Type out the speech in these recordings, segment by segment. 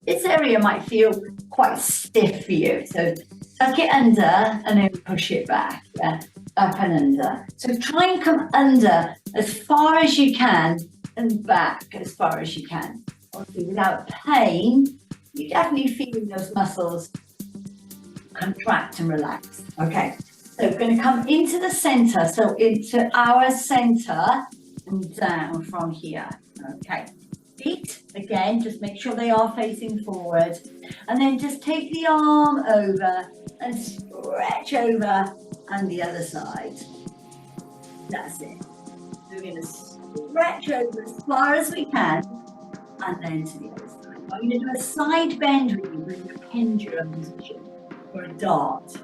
This area might feel quite stiff for you. So tuck it under and then push it back, yeah? Up and under. So try and come under as far as you can and back as far as you can. Obviously, without pain, you're definitely feeling those muscles contract and relax. Okay, so we're going to come into the center, so into our center and down from here. Okay, feet, again, just make sure they are facing forward. And then just take the arm over and stretch over and the other side. That's it. We're going to stretch over as far as we can and then to the other side. I'm going to do a side bend with you in a pendulum position or a dart. So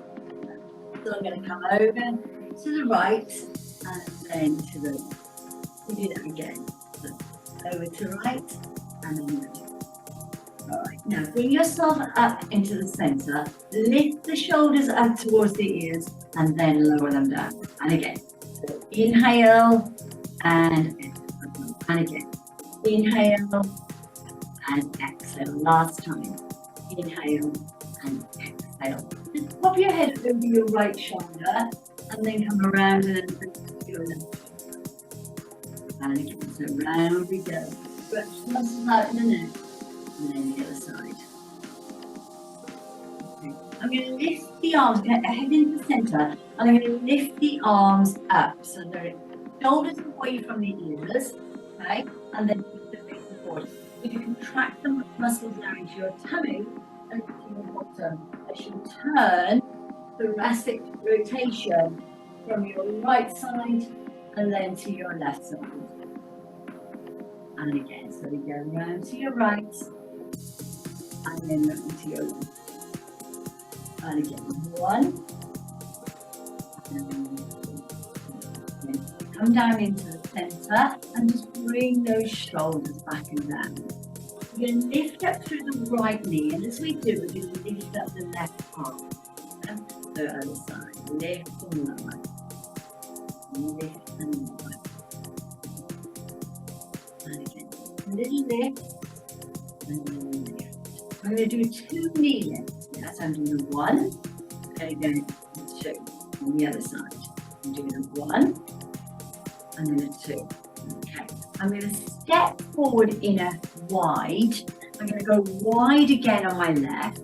I'm going to come over to the right and then to the left. We do that again. So over to right and then left. All right, now bring yourself up into the center, lift the shoulders up towards the ears and then lower them down. And again, so inhale and exhale. And again, inhale and exhale. Last time, inhale and exhale. Just pop your head over your right shoulder and then come around and then to your left shoulder. And again, so round we go. Stretch the muscles out in the neck. And then the other side. Okay. I'm going to lift the arms, head into the center, and I'm going to lift the arms up. So the shoulders away from the ears, okay? And then lift the face forward. You can contract the muscles down into your tummy and to your bottom as you turn thoracic rotation from your right side and then to your left side. And again, so we go round to your right and then round to your left. And again, one. And come down into the center and just bring those shoulders back and down. You're going to lift up through the right knee, and as we do, we're going to lift up the left arm. And the other side, lift and lower. Lift and lower. And again, a little lift and then lift. I'm going to do 2 knee lifts. Yes, I'm doing a 1, and again, a 2 on the other side. I'm doing a 1, and then a 2. Okay, I'm going to step forward in a wide. I'm going to go wide again on my left.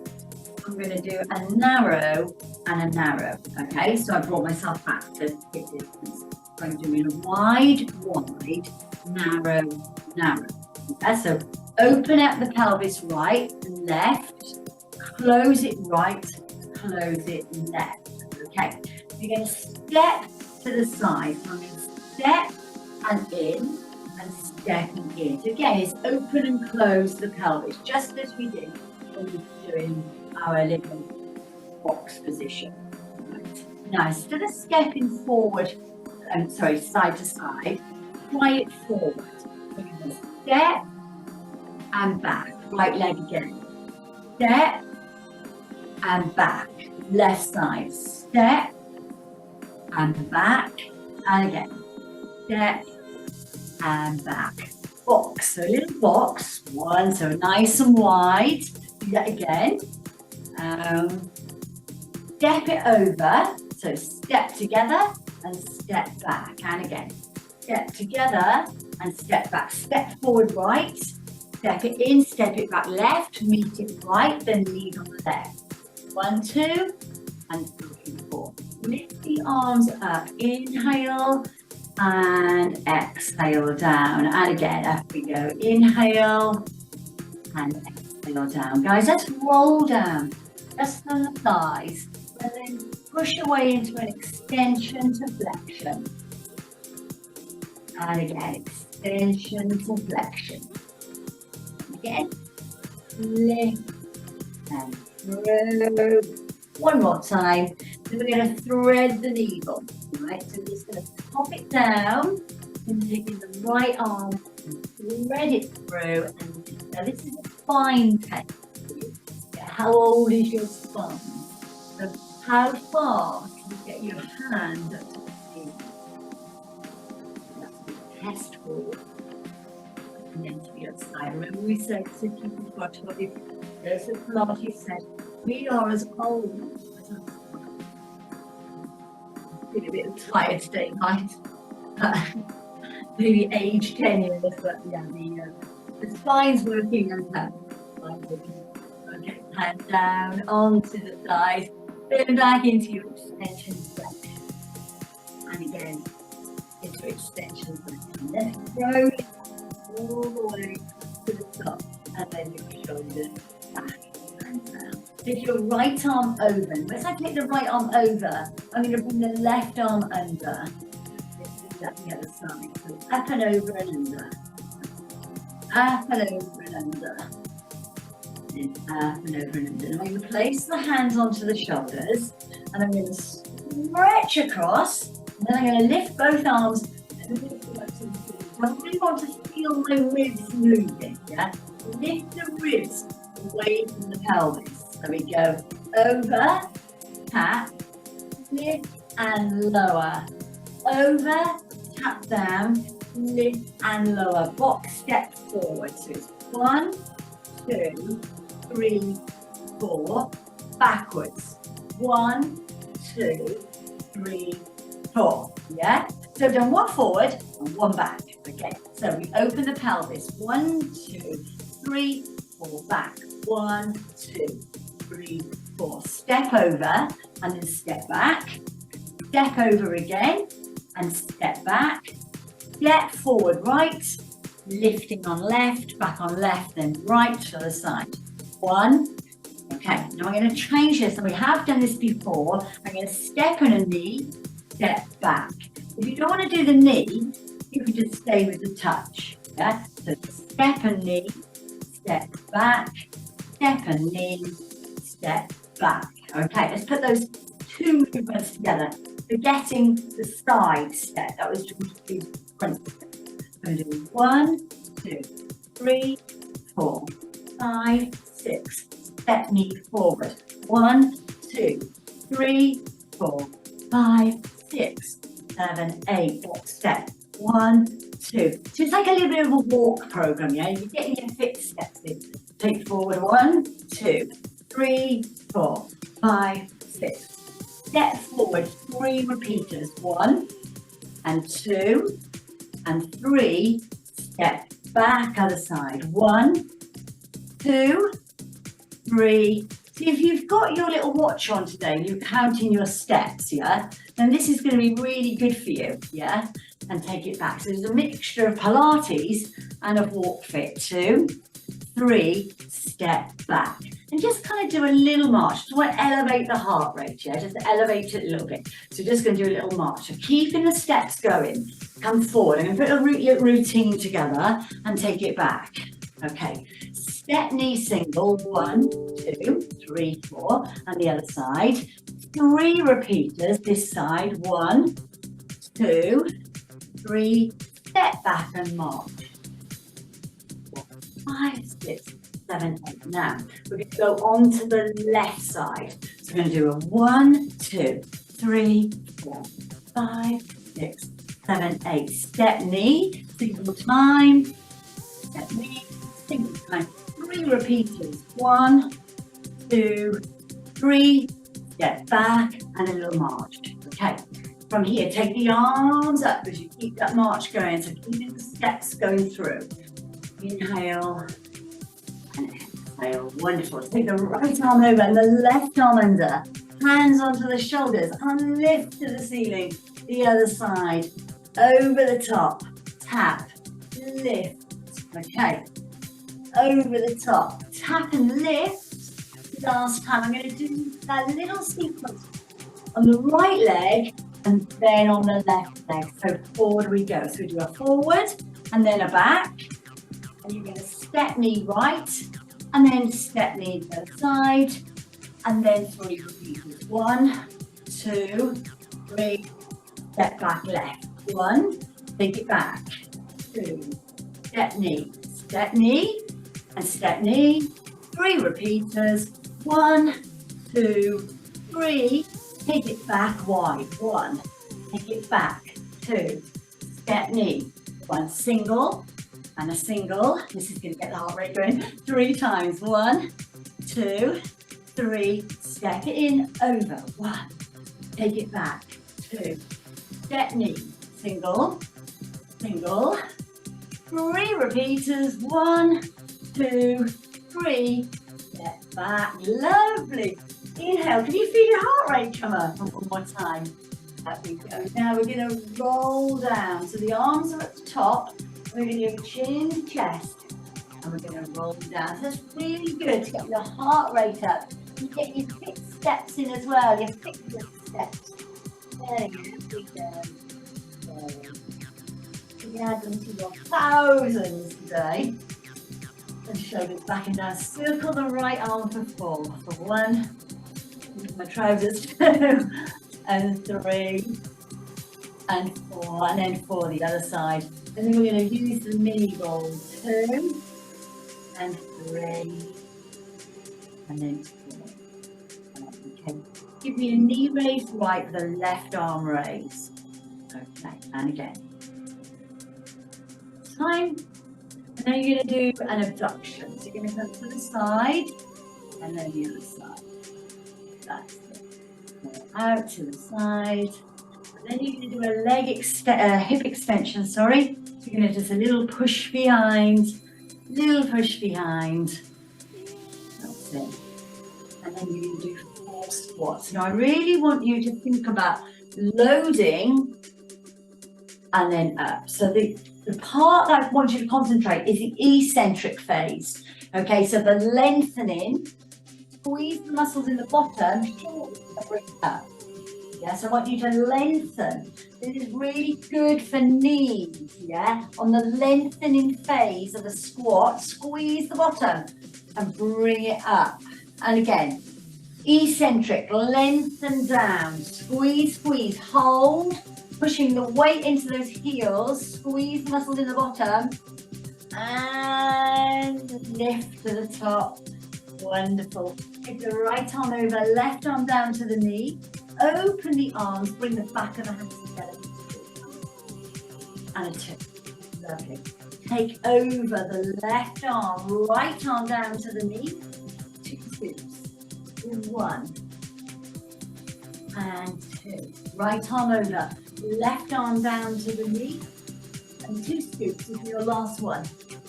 I'm going to do a narrow and a narrow. Okay, so I brought myself back to hip distance. So I'm doing a wide, wide, narrow, narrow. Okay, so open up the pelvis right, left, close it right, close it left. Okay, you're going to step to the side. I'm going to step and in and step and in. So again, it's open and close the pelvis, just as we did when we were doing our little box position. Right. Now, instead of stepping forward, side to side, try it forward. We're going to step and back, right leg again. Step and back, left side. Step and back, and again. Step and back. Box, so a little box. 1, so nice and wide. Do that again. Step it over. So step together and step back. And again. Step together and step back. Step forward right. Step it in, step it back left. Meet it right, then lead on the left. 1, 2, and 3, 4. Lift the arms up. Inhale. And exhale down, and again, up we go. Inhale and exhale down. Guys, let's roll down just on the thighs and then push away into an extension to flexion. And again, extension to flexion. Again, lift and through. One more time. Then we're going to thread the needle. Right, so we're just going to pop it down and taking the right arm and thread it through. And now this is a spine test. How old is your spine? So how far can you get your hand up to the ceiling? That's a test for you. and then to the other side. Remember we said to keep it body, there's a Pilates said, we are as old as our spine. I'm feeling a bit tired today, guys. Maybe age 10 years, but yeah, the spine's working and spine's working. Okay, hand down onto the thighs, then back into your extension flexion. And again, into extension flexion. Let's roll it all the way to the top, and then your shoulders back and down. Take your right arm over. As I take the right arm over, I'm going to bring the left arm under. That the other side. So up and over and under. Up and over and under. And up and over and under. And I'm going to place the hands onto the shoulders. And I'm going to stretch across. And then I'm going to lift both arms and lift them up to the floor. I really want to feel my ribs moving. Yeah? Lift the ribs away from the pelvis. There we go. Over, tap, lift and lower. Over, tap down, lift and lower. Box step forward. So it's 1, 2, 3, 4. Backwards. 1, 2, 3, 4. Yeah? So I've done one forward and one back. Okay. So we open the pelvis. 1, 2, 3, 4. Back. 1, 2, 3, 4. Step over and then step back. Step over again. And step back, step forward right, lifting on left, back on left, then right to the side. 1. Okay, now I'm going to change this, and we have done this before. I'm going to step on a knee, step back. If you don't want to do the knee, you can just stay with the touch. Yeah, so step and knee, step back, step and knee, step back. Okay, let's put those two movements together. Forgetting the side step, that was just the front step. I'm going to do 1, 2, 3, 4, 5, 6. Step knee forward. 1, 2, 3, 4, 5, 6, 7, 8. Walk step. 1, 2. So it's like a little bit of a walk program, yeah? You're getting your fit steps in. Take forward. 1, 2, 3, 4, 5, 6. Step forward, 3 repeaters. 1 and 2 and 3. Step back, other side. 1, 2, 3. See, if you've got your little watch on today, you're counting your steps, yeah? Then this is going to be really good for you, yeah? And take it back. So there's a mixture of Pilates and of walk fit. 2, 3, step back. And just kind of do a little march. Just want to elevate the heart rate, yeah? Just elevate it a little bit. So just going to do a little march. So keeping the steps going. Come forward. I'm going to put a routine together and take it back. Okay. Step knee single. 1, 2, 3, 4. And the other side. 3 repeaters this side. 1, 2, 3. Step back and march. 5, 6, 7, 8. Now, we're going to go on to the left side. So we're going to do a 1, 2, 3, 4, 5, 6, 7, 8. Step knee, single time. Step knee, single time. 3 repeaters. 1, 2, 3. Step back and a little march. Okay. From here, take the arms up as you keep that march going. So keeping the steps going through. Inhale and exhale. Wonderful. Take the right arm over and the left arm under. Hands onto the shoulders and lift to the ceiling. The other side. Over the top. Tap. Lift. Okay. Over the top. Tap and lift. Last time I'm going to do that little sequence on the right leg and then on the left leg. So forward we go. So we do a forward and then a back. And you're going to step knee right, and then step knee to the other side, and then 3 repeaters. 1, 2, 3, step back left. 1, take it back. 2, step knee, and step knee. 3 repeaters. 1, 2, 3, take it back wide. 1, take it back. 2, step knee. 1 single, and a single. This is going to get the heart rate going 3 times. 1, 2, 3. Step it in, over. 1. Take it back. 2. Step knee. Single, single. 3 repeaters. 1, 2, 3. Step back. Lovely. Inhale. Can you feel your heart rate come up? One more time. There we go. Now we're going to roll down. So the arms are at the top. We're going to do chin to chest. And we're going to roll down. So that's really good to get your heart rate up. You get your 6 steps in as well. Your 6 steps. There you go. You can add them to your thousands today. And shoulders back and down. Circle the right arm for 4. For 1. My trousers. 2. And 3. And 4. And then 4 the other side. And then we're going to use the mini balls. 2. And 3. And then 4. Okay. Give me a knee raise right with a left arm raise. Okay. And again. Time. And then you're going to do an abduction. So you're going to come to the side and then the other side. That's it. Out to the side. And then you're going to do a hip extension, sorry. So you're going to just a little push behind, little push behind. That's it. And then you're going to do 4 squats. Now I really want you to think about loading and then up. So the part that I want you to concentrate is the eccentric phase. Okay, so the lengthening, squeeze the muscles in the bottom, bring it up. Yes, I want you to lengthen. This is really good for knees, yeah? On the lengthening phase of the squat, squeeze the bottom and bring it up. And again, eccentric, lengthen down, squeeze, squeeze, hold, pushing the weight into those heels, squeeze the muscles in the bottom, and lift to the top. Wonderful. Take the right arm over, left arm down to the knee. Open the arms, bring the back of the hands together. And a 2. Lovely. Take over the left arm, right arm down to the knee. 2 scoops. 1. And 2. Right arm over, left arm down to the knee. And 2 scoops is your last one.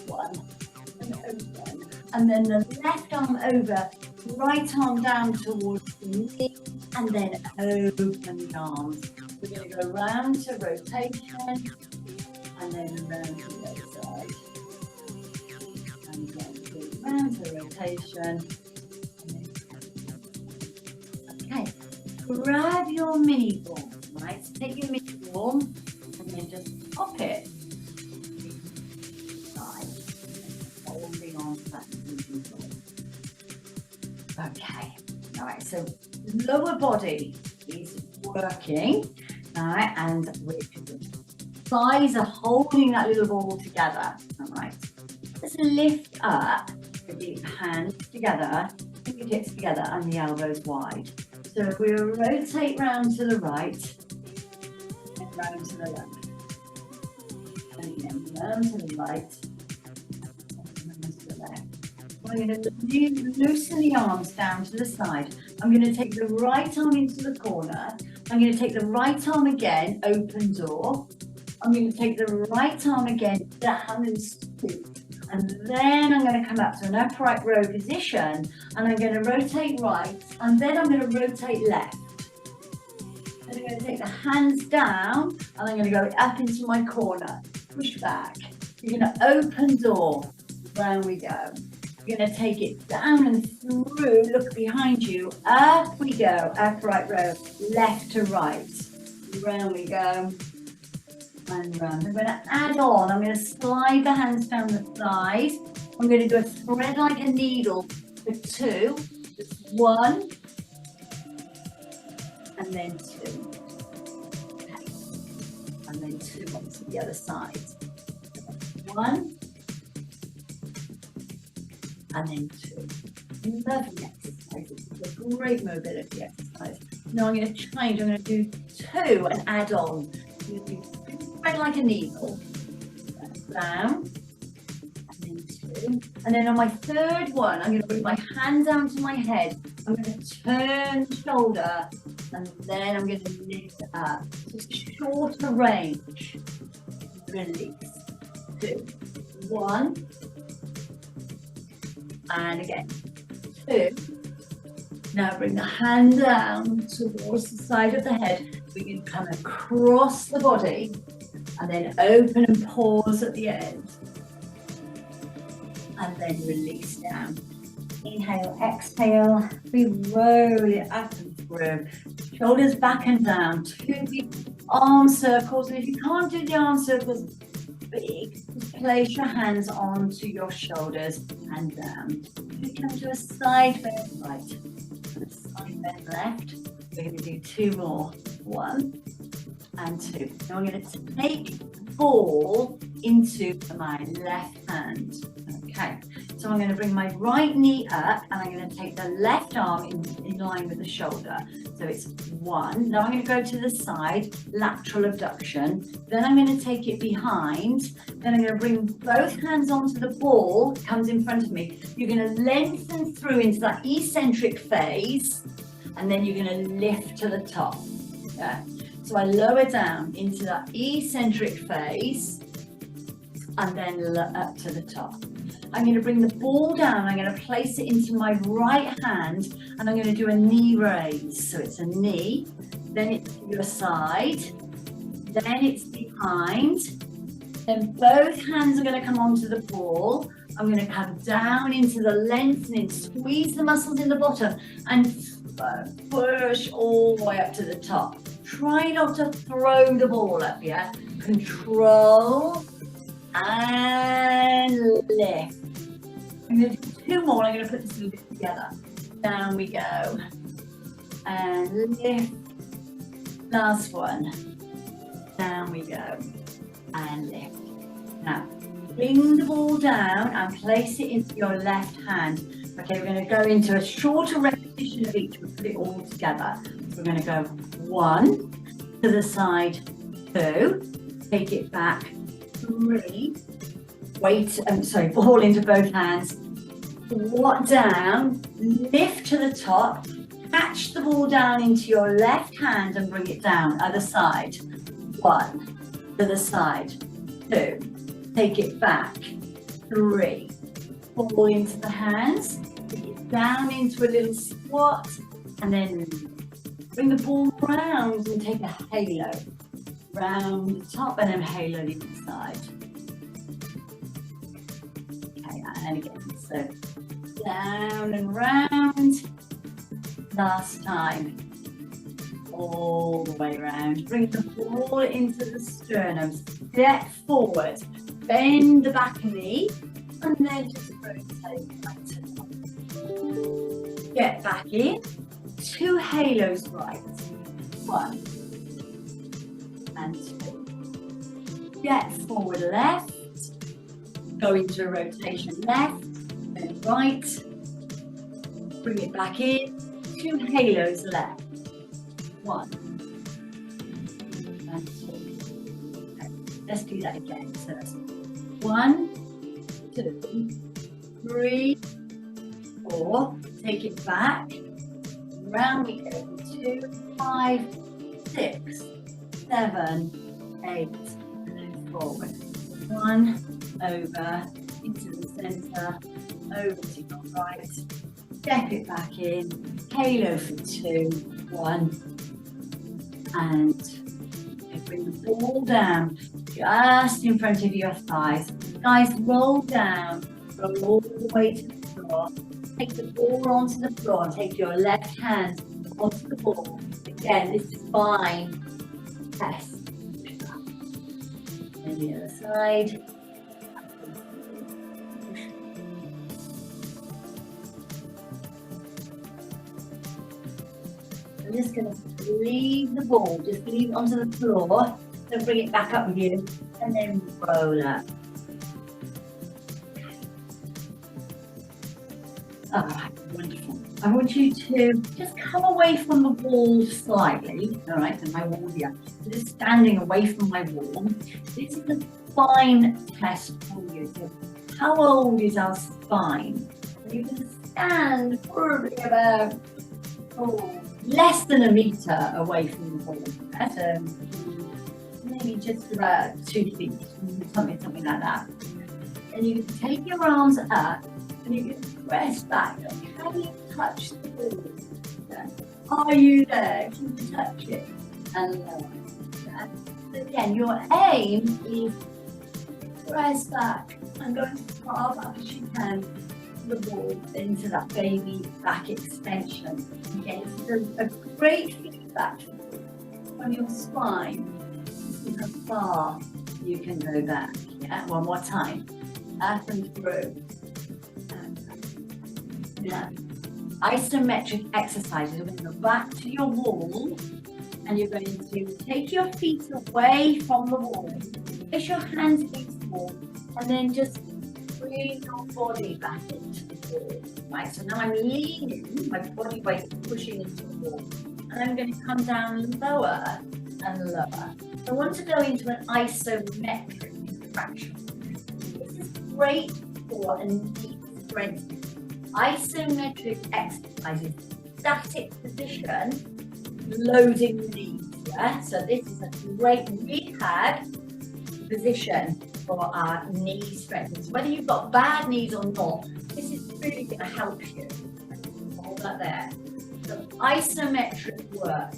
1. And open. And then the left arm over, right arm down towards the knee. And then open the arms. We're going to go round to rotation and then round to the other side. And then go round to rotation. Okay, grab your mini ball, right? So take your mini ball and then just pop it. Side. Holding on to that mini ball. Okay, all right, so lower body is working, all right, and thighs are holding that little ball together, all right. Let's lift up with the hands together, fingertips together, and the elbows wide. So we'll rotate round to the right, and round to the left, and again, round to the right, and round to the left. I'm going to loosen the arms down to the side. I'm going to take the right arm into the corner. I'm going to take the right arm again, open door. I'm going to take the right arm again, down and scoop. And then I'm going to come up to an upright row position. And I'm going to rotate right. And then I'm going to rotate left. And I'm going to take the hands down. And I'm going to go up into my corner. Push back. You're going to open door. Down we go. You're going to take it down and through, look behind you, up we go, upright row, left to right, round we go, and round. I'm going to add on, I'm going to slide the hands down the thighs, I'm going to do a thread like a needle for 2, just 1, and then 2, okay. And then 2 onto the other side, 1, and then 2. Lovely exercise. It's a great mobility exercise. Now I'm going to change. I'm going to do 2 and add on. I'm going to do thread like a needle. Down And then on my third one, I'm going to put my hand down to my head. I'm going to turn the shoulder, and then I'm going to lift up. So it's a shorter range. Release. 2, 1. And again. 2. Now bring the hand down towards the side of the head. We can come across the body and then open and pause at the end. And then release down. Inhale, exhale. We roll it up and through. Shoulders back and down. 2 big arm circles. And if you can't do the arm circles big, just place your hands onto your shoulders and down. We come to a side bend right. And a side bend left. We're going to do 2 more. 1 and 2. Now I'm going to take the ball into my left hand. Okay, so I'm going to bring my right knee up and I'm going to take the left arm in line with the shoulder. So it's 1. Now I'm going to go to the side, lateral abduction. Then I'm going to take it behind. Then I'm going to bring both hands onto the ball, it comes in front of me. You're going to lengthen through into that eccentric phase, and then you're going to lift to the top. Yeah. So I lower down into that eccentric phase, and then up to the top. I'm going to bring the ball down, I'm going to place it into my right hand, and I'm going to do a knee raise. So it's a knee, then it's to your side, then it's behind, then both hands are going to come onto the ball. I'm going to come down into the lengthening, squeeze the muscles in the bottom, and push all the way up to the top. Try not to throw the ball up, yeah? Control and lift. I'm going to do 2 more. I'm going to put this a little bit together. Down we go. And lift. Last one. Down we go. And lift. Now, bring the ball down and place it into your left hand. Okay, we're going to go into a shorter repetition of each. We'll put it all together. So we're going to go 1, to the side, 2, take it back, 3, ball into both hands, squat down, lift to the top, catch the ball down into your left hand and bring it down, other side, 1, to the side, 2, take it back, 3, ball into the hands, bring it down into a little squat, and then bring the ball round and take a halo, round the top and then halo the inside. Okay, and again, so down and round, last time, all the way around. Bring the ball into the sternum, step forward, bend the back knee, and then just rotate back to the top. Get back in, 2 halos right, 1 and 2. Get forward left, go into a rotation left, then right, bring it back in, 2 halos left, 1 and 2. Okay, let's do that again. So that's 1, 2, 3, 4, take it back, round we go, 2, 5, 6, 7, 8, and then forward. 1, over, into the centre, over to your right, step it back in, halo for 2, 1, and bring the ball down just in front of your thighs. Guys, roll down, roll all the way to the floor. Take the ball onto the floor, take your left hand onto the ball. Again, this spine test. And the other side. I'm just going to leave the ball, just leave it onto the floor, then bring it back up with you, and then roll up. All right, wonderful. I want you to just come away from the wall slightly, all right, and my wall here. Just standing away from my wall. This is a spine test for you. how old is our spine? And you can stand probably about less than a metre away from the wall. So maybe just about 2 feet, something like that. And you can take your arms up and you can press back. Can you touch the wall? Are you there? Can you touch it? And lower. So again, your aim is press back and go as far back as you can the wall into that baby back extension. Again, it's a great feedback on your spine. See how far you can go back. Yeah, one more time. Up and through. Yeah. Isometric exercises. You're going to go back to your wall and you're going to take your feet away from the wall. Place your hands against the wall and then just bring your body back into the wall. Right, so now I'm leaning, my body weight is pushing into the wall. And I'm going to come down lower and lower. I want to go into an isometric contraction. This is great for a knee strength. Isometric exercises, static position, loading the knees. Yeah? So this is a great rehab position for our knee strength. So whether you've got bad knees or not, this is really going to help you. Hold that there. So isometric work.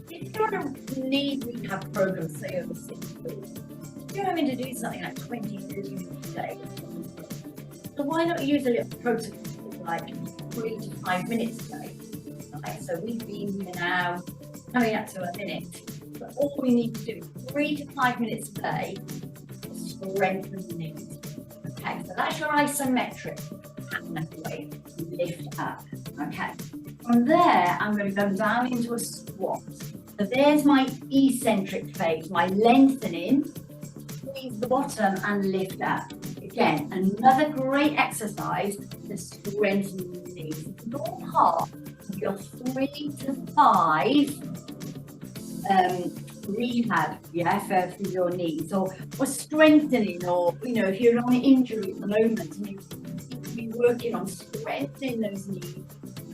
If you're on a knee rehab program, say over 6 weeks, you're having to do something like 20, 30 minutes a day. So why not use a little protocol like 3 to 5 minutes a day? Right? So we've been here now coming up to a minute. But all we need to do is 3 to 5 minutes a day to strengthen the knees. Okay, so that's your isometric way to lift up. Okay. From there, I'm going to go down into a squat. So there's my eccentric phase, my lengthening, squeeze the bottom and lift up. Again, another great exercise to strengthen the knees. It's all part of your 3 to 5 rehab, yeah, for your knees, or strengthening, or if you're on an injury at the moment and you need to be working on strengthening those knees,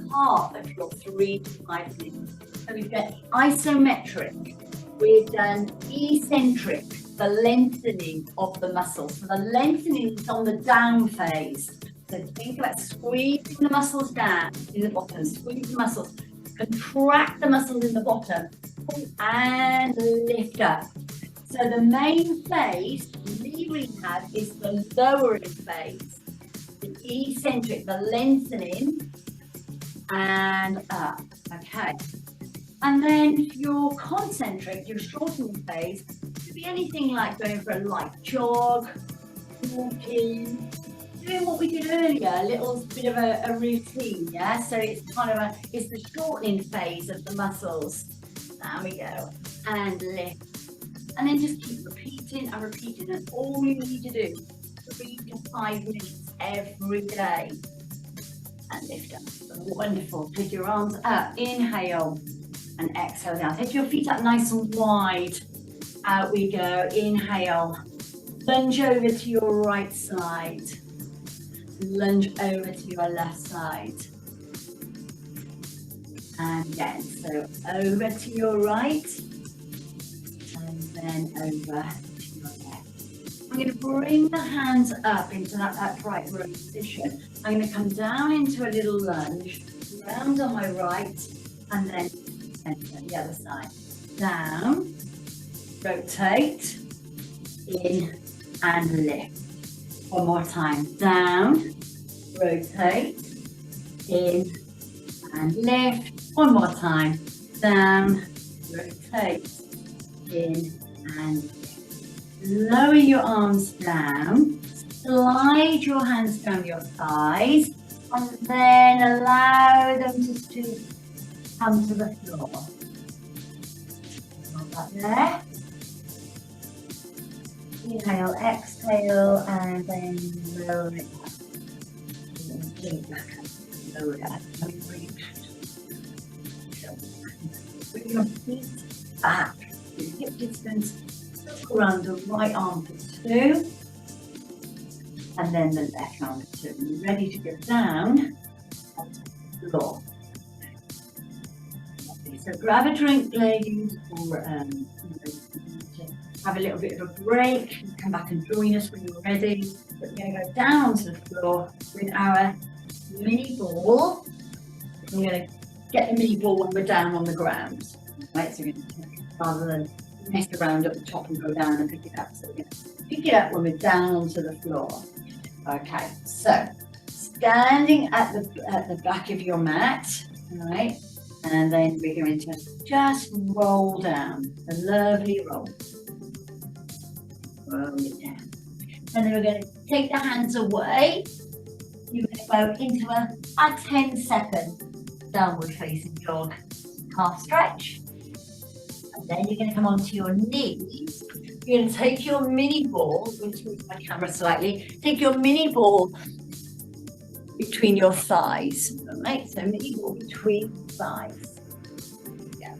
part of your 3 to 5 minutes. So we've got isometric, we've done eccentric, the lengthening of the muscles. So the lengthening is on the down phase. So think about squeezing the muscles down in the bottom, squeeze the muscles, contract the muscles in the bottom, and lift up. So the main phase, knee rehab, is the lowering phase, the eccentric, the lengthening, and up. Okay. And then your concentric, your shortening phase, could be anything like going for a light jog, walking, doing what we did earlier, a little bit of a routine, yeah? So it's kind of it's the shortening phase of the muscles. There we go. And lift. And then just keep repeating and repeating. And all you need to do, 3 to 5 minutes every day. And lift up. Wonderful. Take your arms up. Inhale. And exhale down. Take your feet up nice and wide. Out we go. Inhale. Lunge over to your right side. Lunge over to your left side. And again, so over to your right. And then over to your left. I'm going to bring the hands up into that upright row position. I'm going to come down into a little lunge. Round on my right. And then the other side. Down, rotate, in and lift. One more time. Down, rotate, in and lift. One more time. Down, rotate, in and lift. Lower your arms down. Slide your hands down your thighs. And then allow them to come to the floor. Hold that there. Inhale, exhale, and then lower it up. Bring it back up. Lower it up. Bring it back. Bring your feet back. Your hip distance. Look around the right arm for 2. and then the left arm to be ready to go down onto the floor. So grab a drink, ladies, or have a little bit of a break. Come back and join us when you're ready. But we're going to go down to the floor with our mini ball. We're going to get the mini ball when we're down on the ground. Right, so we're going to rather than mess around at the top and go down and pick it up. So we're going to pick it up when we're down onto the floor. Okay, so standing at the back of your mat, right, and then we're going to just roll down, a lovely roll. Roll it down. And then we're going to take the hands away. You're going to go into a 10-second downward facing dog calf stretch. And then you're going to come onto your knees. You're going to take your mini ball, I'm going to move my camera slightly, take your mini ball between your thighs. Right? So mini ball between thighs. Yeah.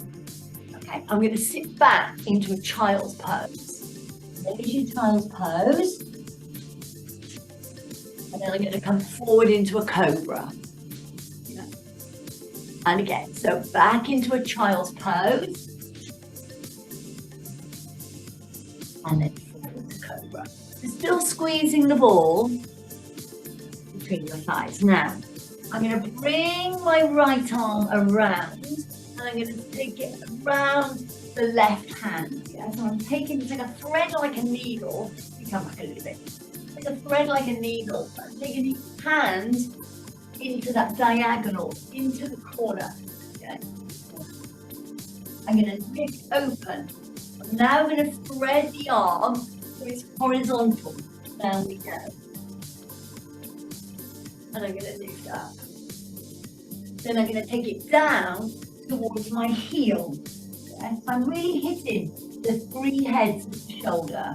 Okay, I'm going to sit back into a child's pose. There's your child's pose. And then I'm going to come forward into a cobra. Yeah. And again, so back into a child's pose. And then forward to cobra. So still squeezing the ball between your thighs. Now, I'm going to bring my right arm around and I'm going to take it around the left hand. Yeah? So I'm taking, it's like a thread like a needle. You come back a little bit. Like a thread like a needle. I'm taking the hand into that diagonal, into the corner. Okay? I'm going to lift open. I'm now going to thread the arm so it's horizontal. Down we go. And I'm going to lift up. Then I'm going to take it down towards my heel. Okay? So I'm really hitting the 3 heads of the shoulder.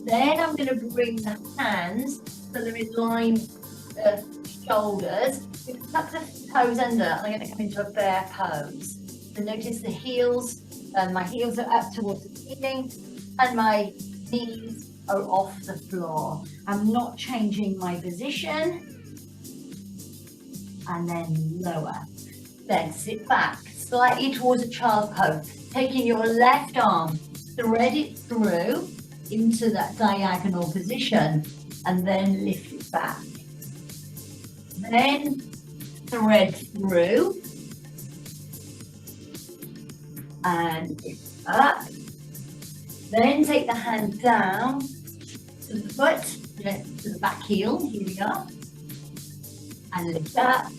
Then I'm going to bring the hands so they're in line with the shoulders. Tuck the toes under and I'm going to come into a bear pose. So notice the heels, my heels are up towards the ceiling and my knees are off the floor. I'm not changing my position. And then lower. Then sit back, slightly towards a child's pose. Taking your left arm, thread it through into that diagonal position and then lift it back. Then thread through and lift up. Then take the hand down to the foot, to the back heel, here we are. And lift up.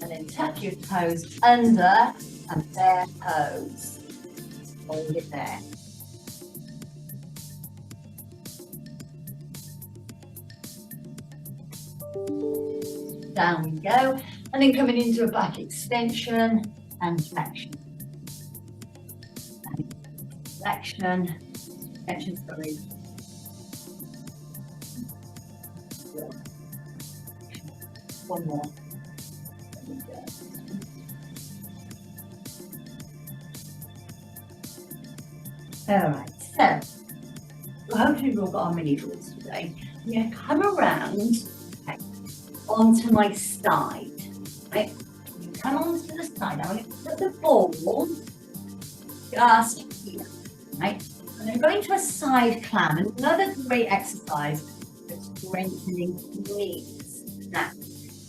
And then tuck your toes under and bear pose. Hold it there. Down we go. And then coming into a back extension and flexion. Flexion, sorry. One more. All right, so hopefully we've all got our mini balls today. I'm going to come around onto my side. Right? Come onto the side. I'm going to put the ball just here. Right? I'm going to go into a side clam. Another great exercise for strengthening knees. Now,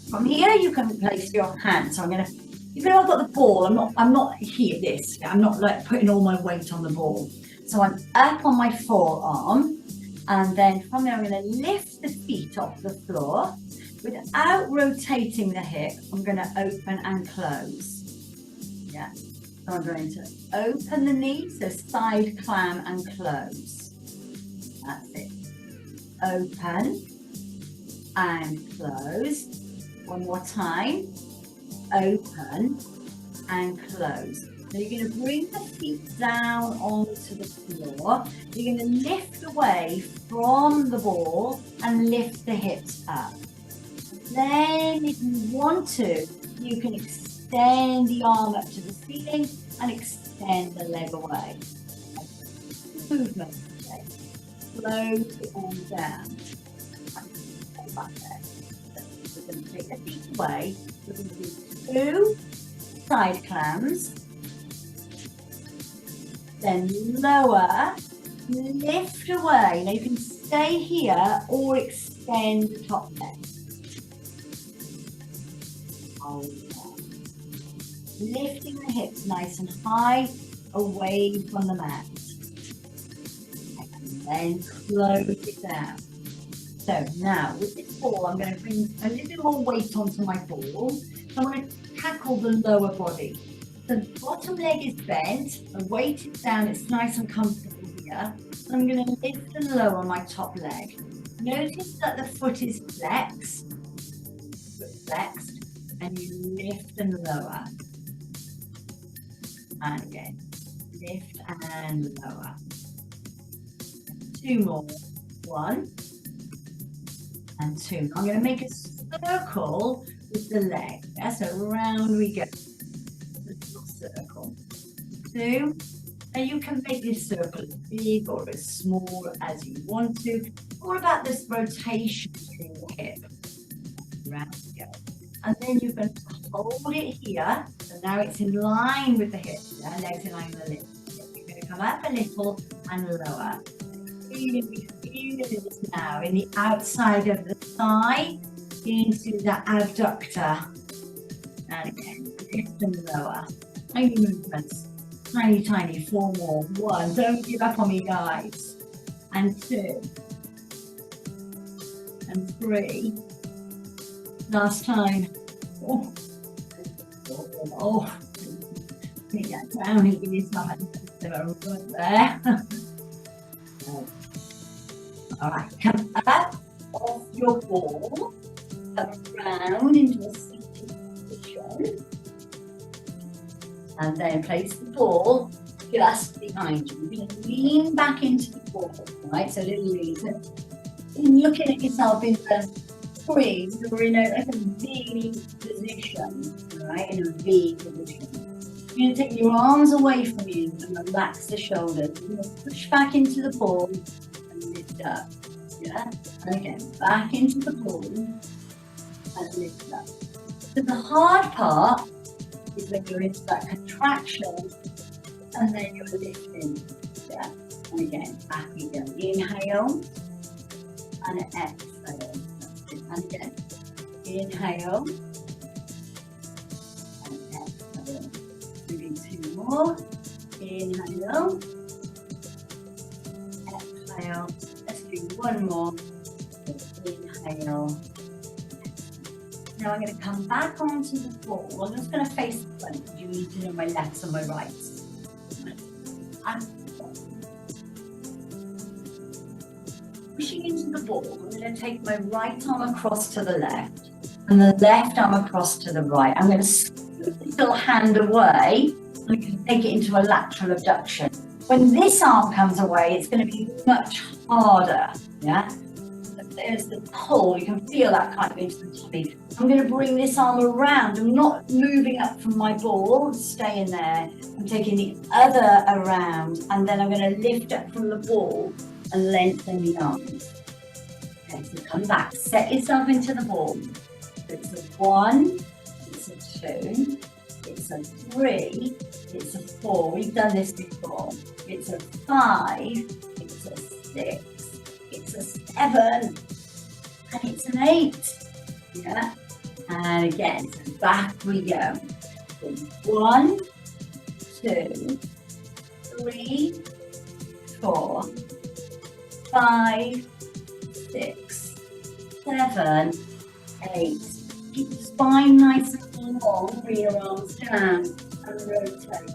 from here you can place your hands. So I'm going to, even though I've got the ball, I'm not here. This. I'm not like putting all my weight on the ball. So I'm up on my forearm, and then from there I'm going to lift the feet off the floor. Without rotating the hip, I'm going to open and close. Yeah. So I'm going to open the knee, so side clam and close. That's it. Open and close. One more time. Open and close. So you're going to bring the feet down onto the floor. You're going to lift away from the ball and lift the hips up. Then if you want to, you can extend the arm up to the ceiling and extend the leg away. Movement. Okay. close it all down. Back there. So we're going to take the feet away. We're going to do 2 side clams. Then lower, lift away. Now you can stay here or extend the top leg. Hold on. Lifting the hips nice and high away from the mat. And then close it down. So now with this ball, I'm going to bring a little bit more weight onto my ball. So I want to tackle the lower body. The bottom leg is bent, the weight is down, it's nice and comfortable here. And I'm going to lift and lower my top leg. Notice that the foot is flexed, and you lift and lower. And again, lift and lower. 2 more. 1 and 2. I'm going to make a circle with the leg. Yeah? So round we go. Circle. 2. And you can make this circle as big or as small as you want to. All about this rotation through the hip. Round we go. And then you're going to hold it here. So now it's in line with the hip. Yeah? Legs in line with the hip. You're going to come up a little and lower. Feel this now in the outside of the thigh into the abductor. And again, lift and lower. Tiny movements. Tiny, tiny. 4 more. 1. Don't give up on me, guys. And 2. And 3. Last time. Oh. Take that down and give yourself a run there. All right, come up off your ball, come round into a seated position, and then place the ball just behind you. You're going to lean back into the ball, right? So a little lean. So looking at yourself in the screen, you're in a V position, right? In a V position. You're going to take your arms away from you and relax the shoulders. You're going to push back into the ball and lift up. Yeah? And again, back into the ball and lift up. So the hard part is when you're into that contraction and then you're lifting. Yeah? And again, back we go. Inhale and exhale. And again, inhale and exhale. Maybe 2 more. Inhale, exhale. Let's do 1 more. Inhale. Now I'm going to come back onto the ball. I'm just going to face the front because you need to know my lefts and my rights. And pushing into the ball, I'm going to take my right arm across to the left and the left arm across to the right. I'm going to scoop the little hand away and I'm going to take it into a lateral abduction. When this arm comes away, it's going to be much harder. Yeah. There's the pull, you can feel that kind of into the tummy. I'm going to bring this arm around. I'm not moving up from my ball, staying there. I'm taking the other around and then I'm going to lift up from the ball and lengthen the arms. Okay, so come back, set yourself into the ball. It's a 1, it's a 2, it's a 3, it's a 4. We've done this before. It's a 5, it's a 6. It's a 7 and it's an 8. Yeah, and again, so back we go. So 1, 2, 3, 4, 5, 6, 7, 8. Keep the spine nice and long. Bring your arms down and rotate.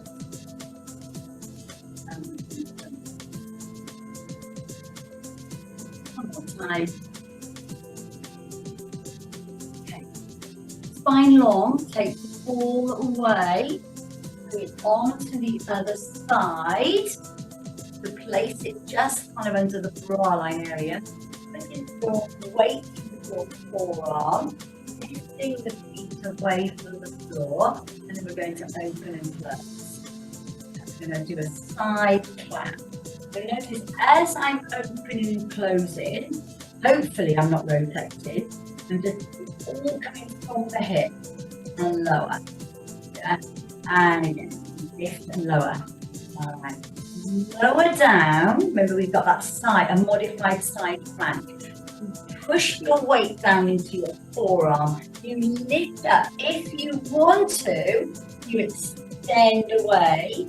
Time. Okay. Spine long, take the ball away, put it onto the other side, replace it just kind of under the bra line area, put your weight to your forearm, lifting the feet away from the floor, and then we're going to open and close. We're going to do a side clap. So notice as I'm opening and closing, hopefully I'm not rotating, I'm just all coming from the hip and lower. Yeah. And again, lift and lower. All right. Lower down. Remember, we've got that side, a modified side plank. Push your weight down into your forearm. You lift up. If you want to, you extend away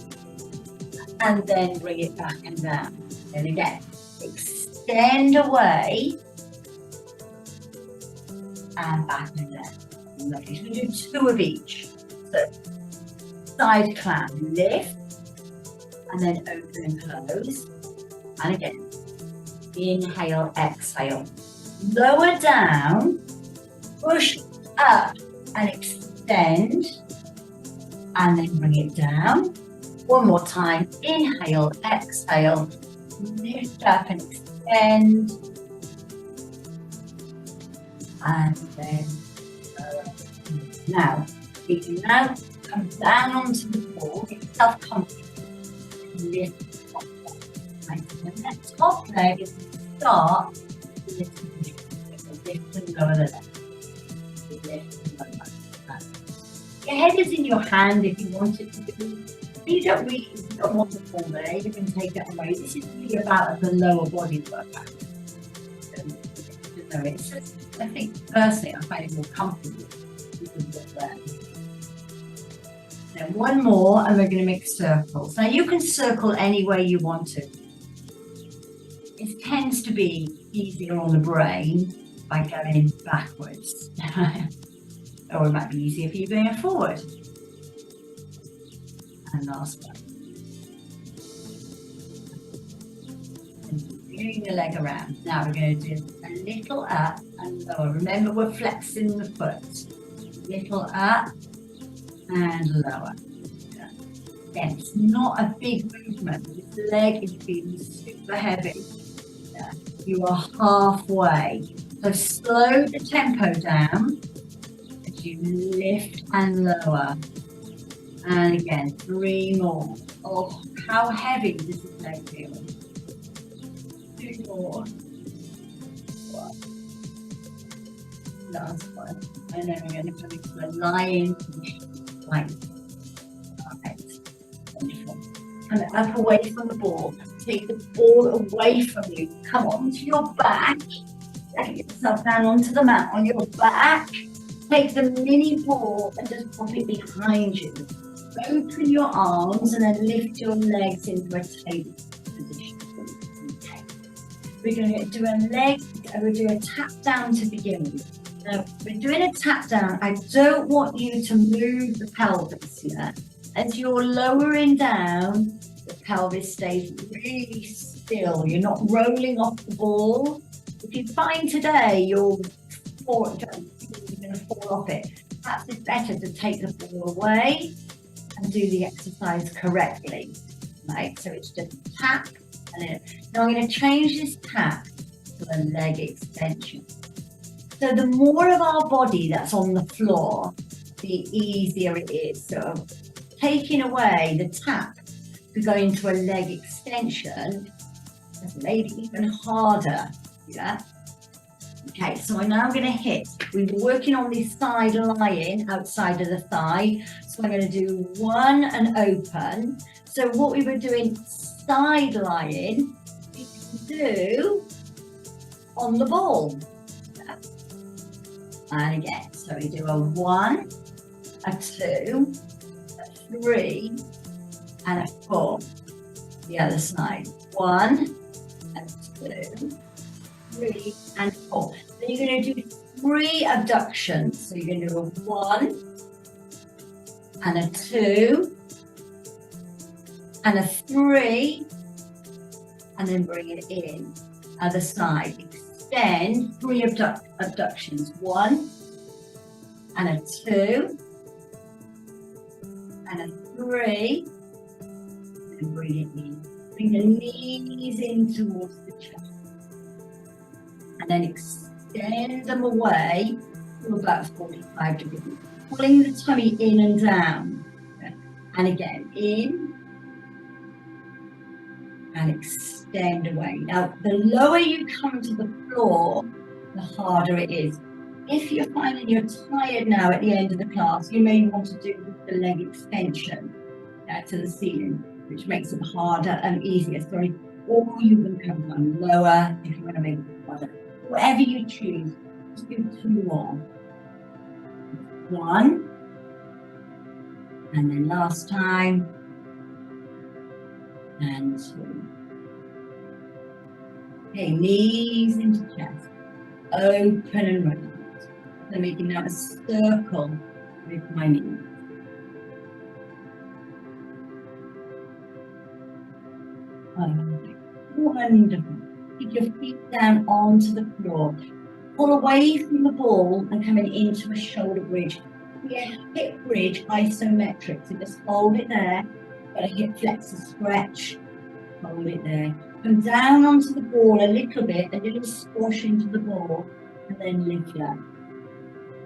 and then bring it back and down. And again, extend away and back and down. Lovely. So we do 2 of each. So side clamp, lift, and then open and close. And again, inhale, exhale. Lower down, push up and extend, and then bring it down. One more time, inhale, exhale, lift up and extend, and then now, you can now come down onto the floor, get yourself comfortable, lift up. Right, so the next top leg is to start lifting. Lift and lower the leg. Lift and lower the leg. Your head is in your hand if you want it to be. If you don't want the full there, you can take it away. This is really about the lower body workout. So it's just, I think personally I find it more comfortable. Now one more and we're going to make circles. Now you can circle any way you want to. It tends to be easier on the brain by going backwards. Or it might be easier for you going forward. And last one. And bring the leg around. Now we're going to do a little up and lower. Remember, we're flexing the foot. Little up and lower. Again, it's not a big movement. This leg is feeling super heavy. You are halfway. So slow the tempo down as you lift and lower. And again, 3 more. Oh, how heavy does this leg feel? 2 more. 1. Last one. And then we're going to come into a lying position like this. Right. Wonderful. Come up away from the ball. Take the ball away from you. Come onto your back. Get yourself down onto the mat on your back. Take the mini ball and just pop it behind you. Open your arms and then lift your legs into a table position. Okay. We're going to do we'll do a tap down to begin with. Now, we're doing a tap down. I don't want you to move the pelvis yet. As you're lowering down, the pelvis stays really still. You're not rolling off the ball. If you find today you're going to fall off it, perhaps it's better to take the ball away and do the exercise correctly. Right? So it's just tap. And then, now I'm going to change this tap to a leg extension. So the more of our body that's on the floor, the easier it is. So taking away the tap to go into a leg extension has made it even harder. Yeah. Okay, so I'm now going to hit. We were working on this side lying outside of the thigh. So I'm going to do 1 and open. So what we were doing side lying, we can do on the ball. Yeah. And again, so we do a 1, a 2, a 3, and a 4. The other side. 1 and 2, 3 and 4. Then you're going to do 3 abductions. So you're going to do a 1 and a 2 and a 3, and then bring it in. Other side. Extend 3 abductions. 1 and a 2 and a 3, and bring it in. Bring the knees in towards the chest. And then extend them away to about 45 degrees. Pulling the tummy in and down. And again, in and extend away. Now, the lower you come to the floor, the harder it is. If you're finding you're tired now at the end of the class, you may want to do the leg extension to the ceiling, which makes it harder and easier. Sorry, or you can come down lower if you want to make it harder. Whatever you choose, just do 2 more. 1, and then last time, and 2. Okay, knees into chest, open and round. So making now a circle with my knees. Wonderful. Keep your feet down onto the floor. Pull away from the ball and coming into a shoulder bridge. Be a hip bridge isometric. So just hold it there. Got a hip flexor stretch. Hold it there. Come down onto the ball a little squash into the ball, and then lift up.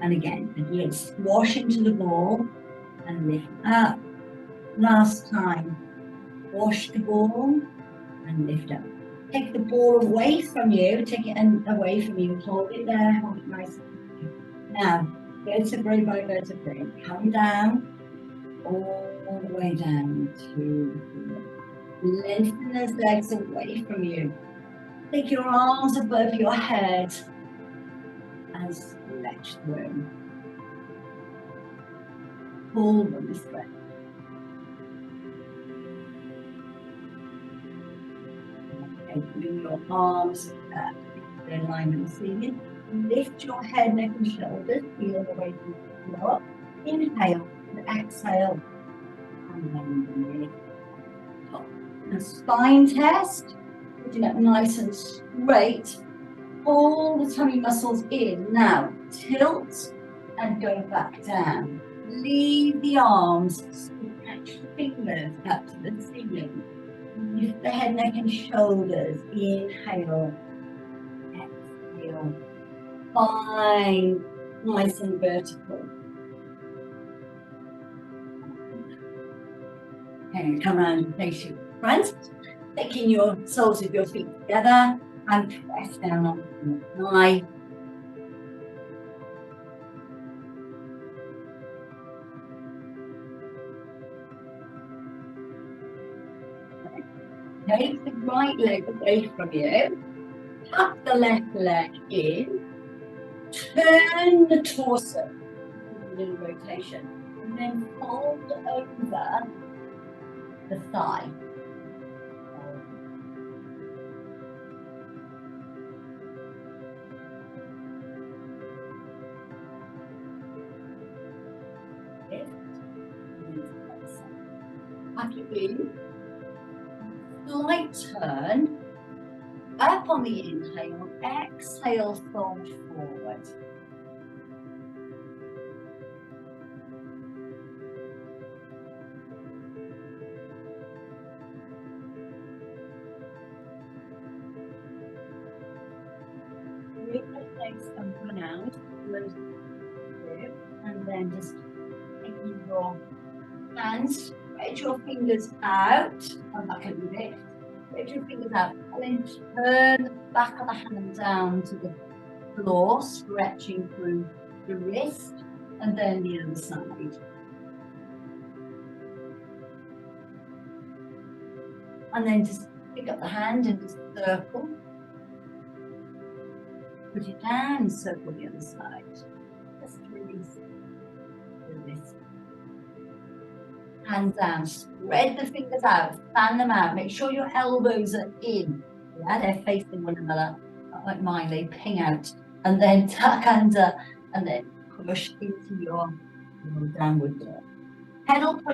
And again, a little squash into the ball and lift up. Last time, wash the ball and lift up. Take the ball away from you, take it away from you, hold it there, hold it nice and tight. Now, vertebrae by vertebrae, come down, all the way down to the floor. Lengthen those legs away from you. Take your arms above your head and stretch through. Pull them stretch. Okay, bring your arms in alignment with the ceiling. Lift your head, neck and shoulders, feel the way to the floor. Inhale and exhale. And then lift up. A spine test. Sitting up nice and straight. Pull the tummy muscles in. Now, tilt and go back down. Leave the arms, stretch the fingers up to the ceiling. Lift the head, neck and shoulders. Inhale, exhale. Spine, nice and vertical. Okay, come around and face your front. Taking your soles of your feet together and press down on the thigh. Take the right leg away from you. Tuck the left leg in. Turn the torso. A little rotation. And then fold over the thigh. Back in. Slight turn. Up on the inhale. Exhale, fold forward. Bring the legs and run out. Close the and then just taking your hands, spread your fingers out, come back a little bit, spread your fingers out, and then turn the back of the hand down to the floor, stretching through the wrist, and then the other side. And then just pick up the hand and just circle. Put it down and circle the other side. Just release the wrist. Hands down, spread the fingers out, fan them out, make sure your elbows are in. Yeah, they're facing one another, not like mine, they ping out. And then tuck under, and then push into your downward dog. Pedal push